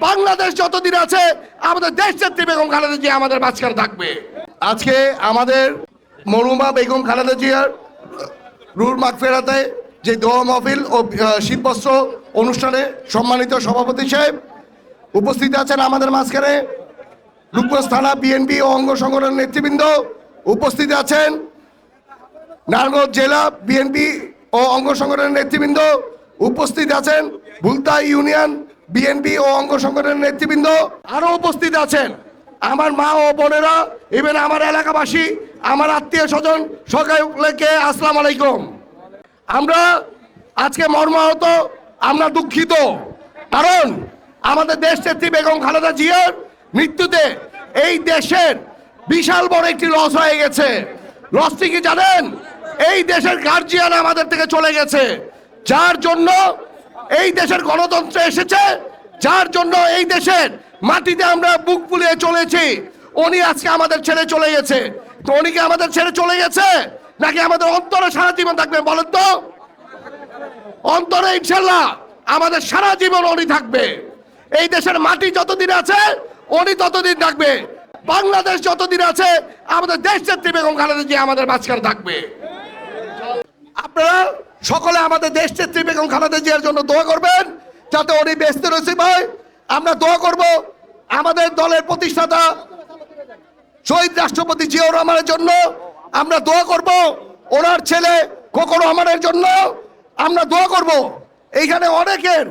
বাংলাদেশ যতদিন আছে আমাদের দেশ নেত্রী বেগম খালেদা জিয়া আমাদের মাঝখানে থাকবে। আজকে আমাদের মরহুমা বেগম খালেদা জিয়ার রুহুল মাগফিরাতে যে দোয়া মাহফিল ও শীতবস্ত্র অনুষ্ঠানে সম্মানিত সভাপতি সাহেব উপস্থিত আছেন আমাদের মাঝখানে, রূপগঞ্জ থানা বিএনপি ও অঙ্গ সংগঠনের নেতৃবৃন্দ উপস্থিত আছেন, নারায়ণগঞ্জ জেলা বিএনপি ও অঙ্গ সংগঠনের নেতৃবৃন্দ উপস্থিত আছেন, ভুলতা ইউনিয়ন বিএনপি ও অঙ্গ সংগঠনের নেতৃবৃন্দ আরো উপস্থিত আছেন, আমার মা ও বোনেরা, ইভেন আমার এলাকাবাসী, আমার আত্মীয় স্বজন, সকলকে আসসালামু আলাইকুম। আমরা আজকে মর্মাহত, আমরা দুঃখিত, কারণ আমাদের দেশ নেত্রী বেগম খালেদা জিয়ার মৃত্যুতে এই দেশের বিশাল বড় একটি লস হয়ে গেছে। লসটি কি জানেন? এই দেশের গার্জিয়ান আমাদের থেকে চলে গেছে, যার জন্য এই দেশের গণতন্ত্র এসেছে, যার জন্য এই দেশের মাটিতে আমরা বুক ফুলিয়ে চলেছি। উনি আজকে আমাদের ছেড়ে চলে গেছে। তো উনি কি আমাদের ছেড়ে চলে গেছে নাকি আমাদের অন্তরে সারা জীবন থাকবে বলেন তো? অন্তরে ইনশাল্লাহ আমাদের সারা জীবন উনি থাকবে। এই দেশের মাটি যতদিন আছে উনি ততদিন থাকবে। বাংলাদেশ যতদিন আছে আমাদের দেশ নেত্রী বেগম খালেদা জিয়া আমাদের মাঝখানে থাকবে। আপনারা সকলে আমাদের দেশ নেত্রী বেগম খালেদা জিয়ার জন্য দোয়া করবেন যাতে উনি বেহেশতে নসিব হয়। আমরা দোয়া করব আমাদের দলের প্রতিষ্ঠাতা শহীদ রাষ্ট্রপতি জিয়াউর রহমানের জন্য, আমরা দোয়া করব ওনার ছেলে খোকন রহমানের জন্য, আমরা দোয়া করব। এইখানে অনেকের